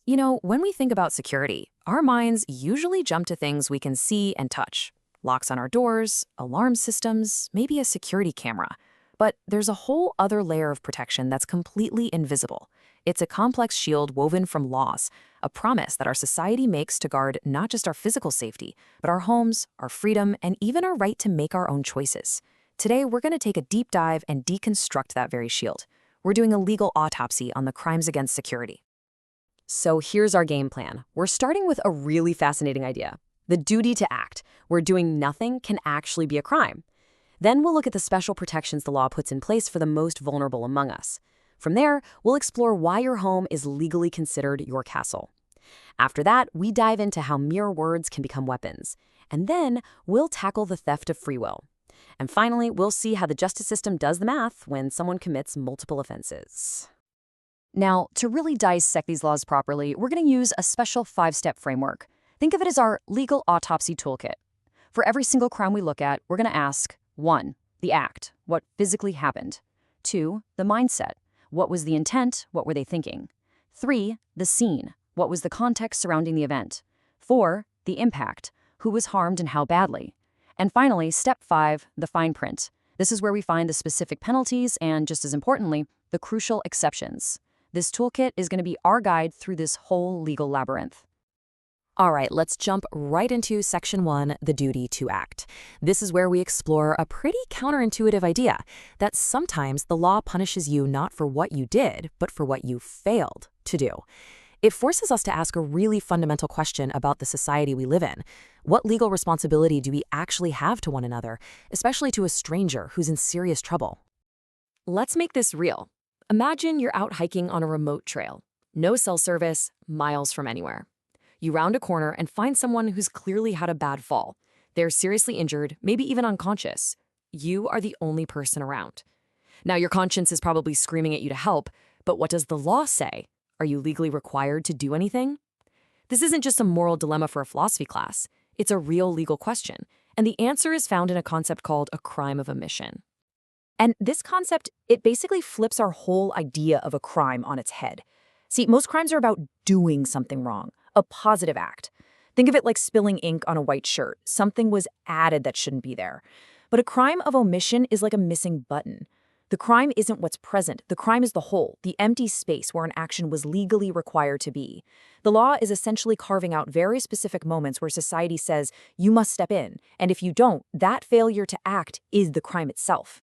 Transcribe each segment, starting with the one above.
You know, when we think about security, our minds usually jump to things we can see and touch. Locks on our doors, alarm systems, maybe a security camera. But there's a whole other layer of protection that's completely invisible. It's a complex shield woven from laws, a promise that our society makes to guard not just our physical safety, but our homes, our freedom, and even our right to make our own choices. Today, we're going to take a deep dive and deconstruct that very shield. We're doing a legal autopsy on the crimes against security. So here's our game plan. We're starting with a really fascinating idea. The duty to act, where doing nothing can actually be a crime. Then we'll look at the special protections the law puts in place for the most vulnerable among us. From there, we'll explore why your home is legally considered your castle. After that, we dive into how mere words can become weapons. And then we'll tackle the theft of free will. And finally, we'll see how the justice system does the math when someone commits multiple offenses. Now, to really dissect these laws properly, we're going to use a special 5-step framework. Think of it as our legal autopsy toolkit. For every single crime we look at, we're going to ask, 1, the act, what physically happened. 2, the mindset, what was the intent, what were they thinking. 3, the scene, what was the context surrounding the event. 4, the impact, who was harmed and how badly. And finally, step 5, the fine print. This is where we find the specific penalties and, just as importantly, the crucial exceptions. This toolkit is going to be our guide through this whole legal labyrinth. All right, let's jump right into Section 1, the duty to act. This is where we explore a pretty counterintuitive idea that sometimes the law punishes you not for what you did, but for what you failed to do. It forces us to ask a really fundamental question about the society we live in. What legal responsibility do we actually have to one another, especially to a stranger who's in serious trouble? Let's make this real. Imagine you're out hiking on a remote trail. No cell service, miles from anywhere. You round a corner and find someone who's clearly had a bad fall. They're seriously injured, maybe even unconscious. You are the only person around. Now, your conscience is probably screaming at you to help, but what does the law say? Are you legally required to do anything? This isn't just a moral dilemma for a philosophy class. It's a real legal question, and the answer is found in a concept called a crime of omission. And this concept, it basically flips our whole idea of a crime on its head. See, most crimes are about doing something wrong, a positive act. Think of it like spilling ink on a white shirt. Something was added that shouldn't be there. But a crime of omission is like a missing button. The crime isn't what's present. The crime is the hole, the empty space where an action was legally required to be. The law is essentially carving out very specific moments where society says, you must step in, and if you don't, that failure to act is the crime itself.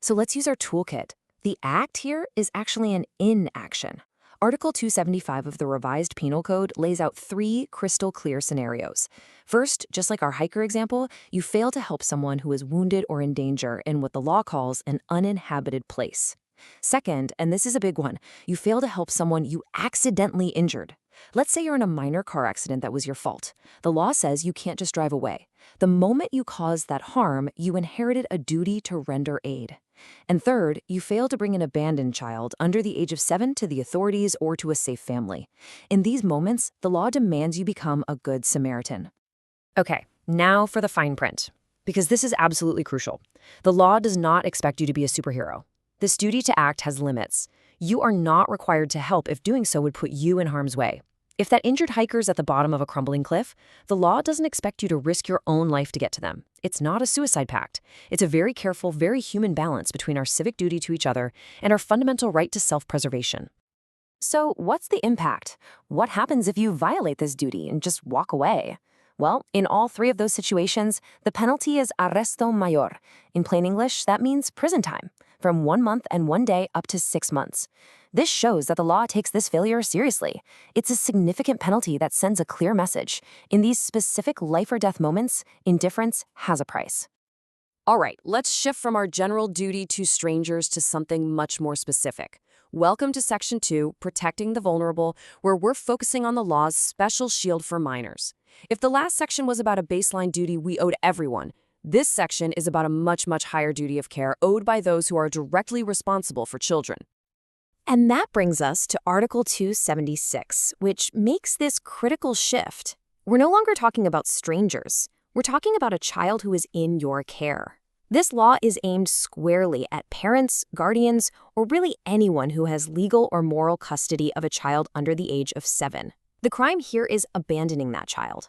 So let's use our toolkit. The act here is actually an inaction. Article 275 of the Revised Penal Code lays out 3 crystal clear scenarios. First, just like our hiker example, you fail to help someone who is wounded or in danger in what the law calls an uninhabited place. Second, and this is a big one, you fail to help someone you accidentally injured. Let's say you're in a minor car accident that was your fault. The law says you can't just drive away. The moment you caused that harm, you inherited a duty to render aid. And third, you fail to bring an abandoned child under the age of 7 to the authorities or to a safe family. In these moments, the law demands you become a good Samaritan. Okay, now for the fine print, because this is absolutely crucial. The law does not expect you to be a superhero. This duty to act has limits. You are not required to help if doing so would put you in harm's way. If that injured hiker's at the bottom of a crumbling cliff, the law doesn't expect you to risk your own life to get to them. It's not a suicide pact. It's a very careful, very human balance between our civic duty to each other and our fundamental right to self-preservation. So what's the impact? What happens if you violate this duty and just walk away? Well, in all 3 of those situations, the penalty is arresto mayor. In plain English, that means prison time, from 1 month and 1 day up to 6 months. This shows that the law takes this failure seriously. It's a significant penalty that sends a clear message. In these specific life or death moments, indifference has a price. All right, let's shift from our general duty to strangers to something much more specific. Welcome to Section 2, Protecting the Vulnerable, where we're focusing on the law's special shield for minors. If the last section was about a baseline duty we owed everyone, this section is about a much, much higher duty of care owed by those who are directly responsible for children. And that brings us to Article 276, which makes this critical shift. We're no longer talking about strangers. We're talking about a child who is in your care. This law is aimed squarely at parents, guardians, or really anyone who has legal or moral custody of a child under the age of 7. The crime here is abandoning that child.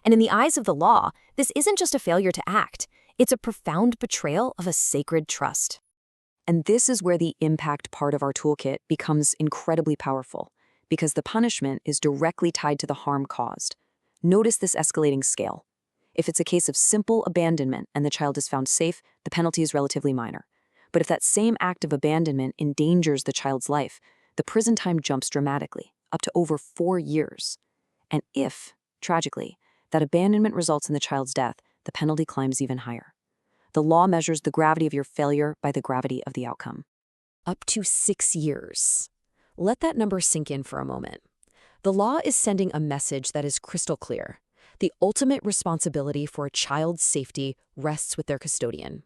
And in the eyes of the law, this isn't just a failure to act, it's a profound betrayal of a sacred trust. And this is where the impact part of our toolkit becomes incredibly powerful, because the punishment is directly tied to the harm caused. Notice this escalating scale. If it's a case of simple abandonment and the child is found safe, the penalty is relatively minor. But if that same act of abandonment endangers the child's life, the prison time jumps dramatically, up to over 4 years. And if, tragically, that abandonment results in the child's death, the penalty climbs even higher. The law measures the gravity of your failure by the gravity of the outcome. Up to 6 years. Let that number sink in for a moment. The law is sending a message that is crystal clear. The ultimate responsibility for a child's safety rests with their custodian.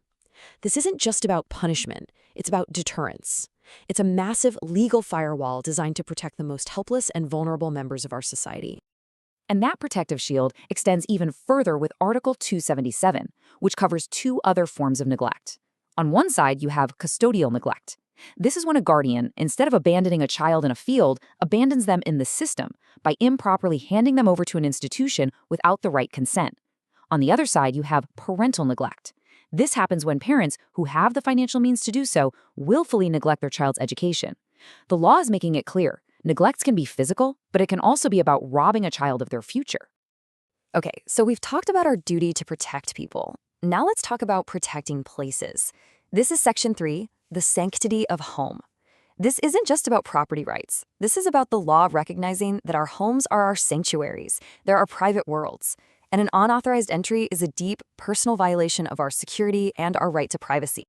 This isn't just about punishment, it's about deterrence. It's a massive legal firewall designed to protect the most helpless and vulnerable members of our society. And that protective shield extends even further with Article 277, which covers 2 other forms of neglect. On one side, you have custodial neglect. This is when a guardian, instead of abandoning a child in a field, abandons them in the system by improperly handing them over to an institution without the right consent. On the other side, you have parental neglect. This happens when parents, who have the financial means to do so, willfully neglect their child's education. The law is making it clear. Neglect can be physical, but it can also be about robbing a child of their future. Okay, so we've talked about our duty to protect people. Now let's talk about protecting places. This is Section 3, the sanctity of home. This isn't just about property rights. This is about the law recognizing that our homes are our sanctuaries. They're our private worlds. And an unauthorized entry is a deep, personal violation of our security and our right to privacy.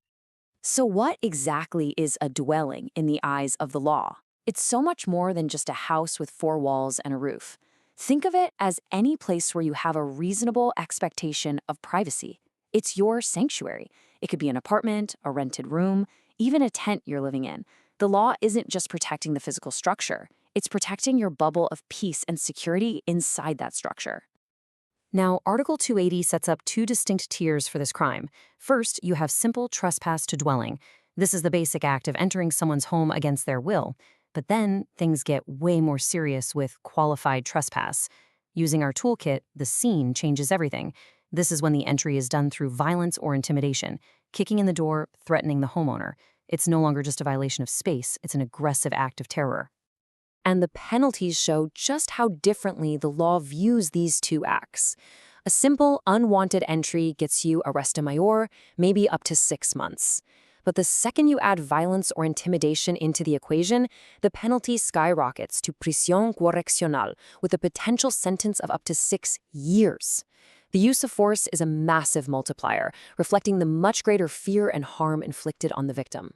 So what exactly is a dwelling in the eyes of the law? It's so much more than just a house with 4 walls and a roof. Think of it as any place where you have a reasonable expectation of privacy. It's your sanctuary. It could be an apartment, a rented room, even a tent you're living in. The law isn't just protecting the physical structure. It's protecting your bubble of peace and security inside that structure. Now, Article 280 sets up 2 distinct tiers for this crime. First, you have simple trespass to dwelling. This is the basic act of entering someone's home against their will. But then things get way more serious with qualified trespass. Using our toolkit, the scene changes everything. This is when the entry is done through violence or intimidation, kicking in the door, threatening the homeowner. It's no longer just a violation of space, it's an aggressive act of terror. And the penalties show just how differently the law views these 2 acts. A simple, unwanted entry gets you arrest mayor, maybe up to 6 months. But the second you add violence or intimidation into the equation, the penalty skyrockets to prisión correccional with a potential sentence of up to 6 years. The use of force is a massive multiplier, reflecting the much greater fear and harm inflicted on the victim.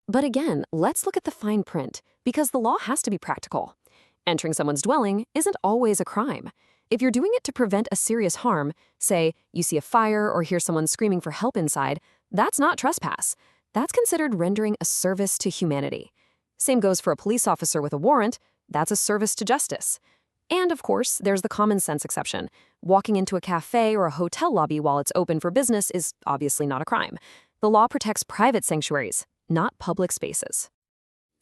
But again, let's look at the fine print, because the law has to be practical. Entering someone's dwelling isn't always a crime. If you're doing it to prevent a serious harm, say you see a fire or hear someone screaming for help inside, that's not trespass. That's considered rendering a service to humanity. Same goes for a police officer with a warrant. That's a service to justice. And of course, there's the common sense exception. Walking into a cafe or a hotel lobby while it's open for business is obviously not a crime. The law protects private sanctuaries, not public spaces.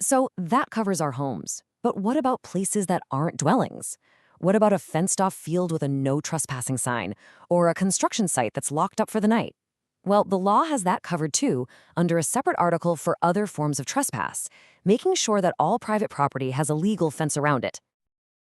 So that covers our homes. But what about places that aren't dwellings? What about a fenced-off field with a no trespassing sign, or a construction site that's locked up for the night? Well, the law has that covered too, under a separate article for other forms of trespass, making sure that all private property has a legal fence around it.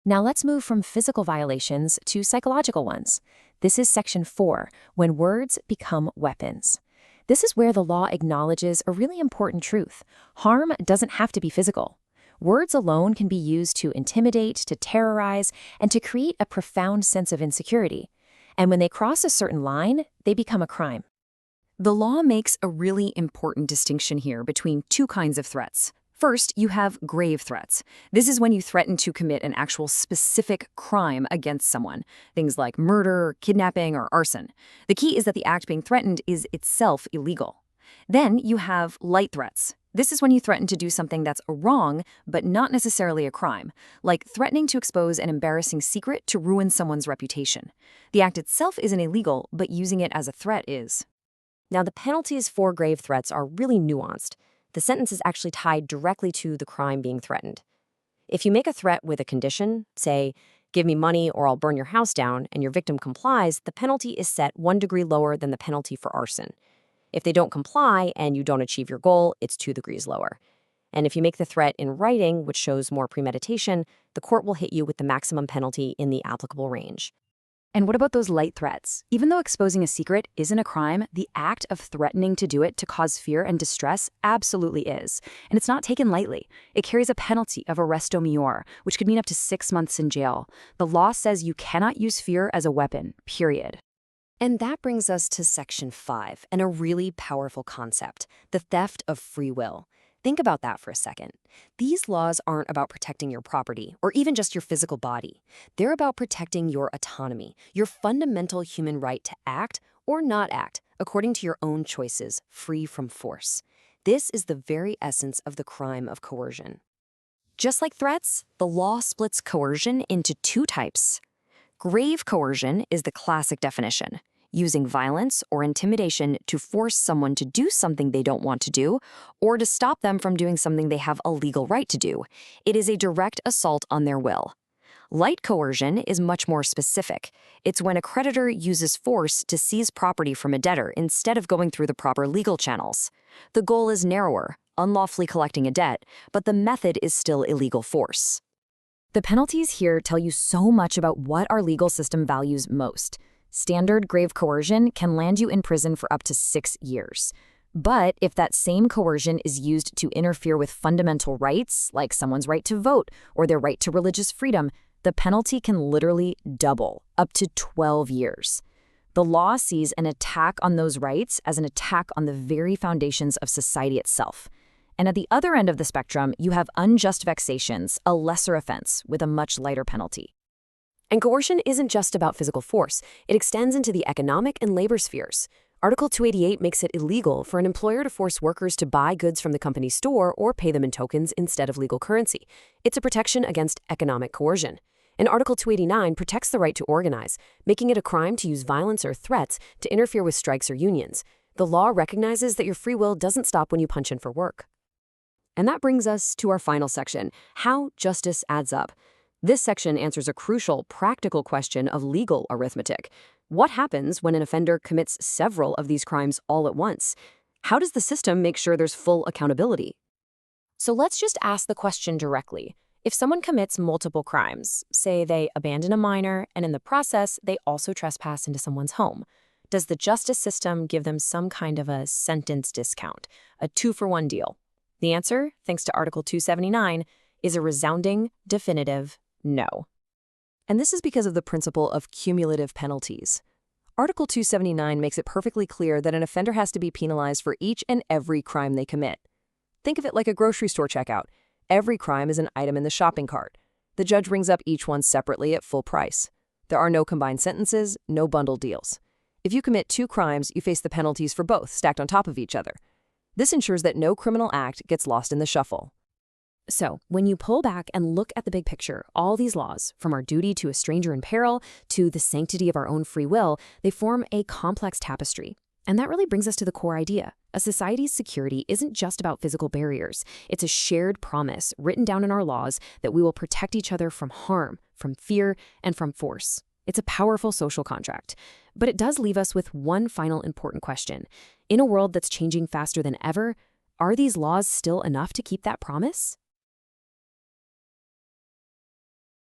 Now let's move from physical violations to psychological ones. This is Section 4, when words become weapons. This is where the law acknowledges a really important truth. Harm doesn't have to be physical. Words alone can be used to intimidate, to terrorize, and to create a profound sense of insecurity. And when they cross a certain line, they become a crime. The law makes a really important distinction here between 2 kinds of threats. First, you have grave threats. This is when you threaten to commit an actual specific crime against someone, things like murder, kidnapping, or arson. The key is that the act being threatened is itself illegal. Then you have light threats. This is when you threaten to do something that's wrong, but not necessarily a crime, like threatening to expose an embarrassing secret to ruin someone's reputation. The act itself isn't illegal, but using it as a threat is. Now, the penalties for grave threats are really nuanced. The sentence is actually tied directly to the crime being threatened. If you make a threat with a condition, say, give me money or I'll burn your house down, and your victim complies, the penalty is set 1 degree lower than the penalty for arson. If they don't comply and you don't achieve your goal, it's 2 degrees lower. And if you make the threat in writing, which shows more premeditation, the court will hit you with the maximum penalty in the applicable range. And what about those light threats? Even though exposing a secret isn't a crime, the act of threatening to do it to cause fear and distress absolutely is. And it's not taken lightly. It carries a penalty of arresto maior, which could mean up to 6 months in jail. The law says you cannot use fear as a weapon, period. And that brings us to Section 5, and a really powerful concept, the theft of free will. Think about that for a second. These laws aren't about protecting your property or even just your physical body. They're about protecting your autonomy, your fundamental human right to act or not act according to your own choices, free from force. This is the very essence of the crime of coercion. Just like threats, the law splits coercion into 2 types. Grave coercion is the classic definition, using violence or intimidation to force someone to do something they don't want to do, or to stop them from doing something they have a legal right to do. It is a direct assault on their will. Light coercion is much more specific. It's when a creditor uses force to seize property from a debtor instead of going through the proper legal channels. The goal is narrower, unlawfully collecting a debt, but the method is still illegal force. The penalties here tell you so much about what our legal system values most. Standard grave coercion can land you in prison for up to 6 years. But if that same coercion is used to interfere with fundamental rights, like someone's right to vote or their right to religious freedom, the penalty can literally double, up to 12 years. The law sees an attack on those rights as an attack on the very foundations of society itself. And at the other end of the spectrum, you have unjust vexations, a lesser offense with a much lighter penalty. And coercion isn't just about physical force. It extends into the economic and labor spheres. Article 288 makes it illegal for an employer to force workers to buy goods from the company's store or pay them in tokens instead of legal currency. It's a protection against economic coercion. And Article 289 protects the right to organize, making it a crime to use violence or threats to interfere with strikes or unions. The law recognizes that your free will doesn't stop when you punch in for work. And that brings us to our final section, how justice adds up. This section answers a crucial, practical question of legal arithmetic. What happens when an offender commits several of these crimes all at once? How does the system make sure there's full accountability? So let's just ask the question directly. If someone commits multiple crimes, say they abandon a minor, and in the process, they also trespass into someone's home, does the justice system give them some kind of a sentence discount, a 2-for-1 deal? The answer, thanks to Article 279, is a resounding, definitive no. And this is because of the principle of cumulative penalties. Article 279 makes it perfectly clear that an offender has to be penalized for each and every crime they commit. Think of it like a grocery store checkout. Every crime is an item in the shopping cart. The judge brings up each one separately at full price. There are no combined sentences, no bundled deals. If you commit 2 crimes, you face the penalties for both, stacked on top of each other. This ensures that no criminal act gets lost in the shuffle. So, when you pull back and look at the big picture, all these laws, from our duty to a stranger in peril to the sanctity of our own free will, they form a complex tapestry. And that really brings us to the core idea. A society's security isn't just about physical barriers. It's a shared promise written down in our laws that we will protect each other from harm, from fear, and from force. It's a powerful social contract. But it does leave us with one final important question. In a world that's changing faster than ever, are these laws still enough to keep that promise?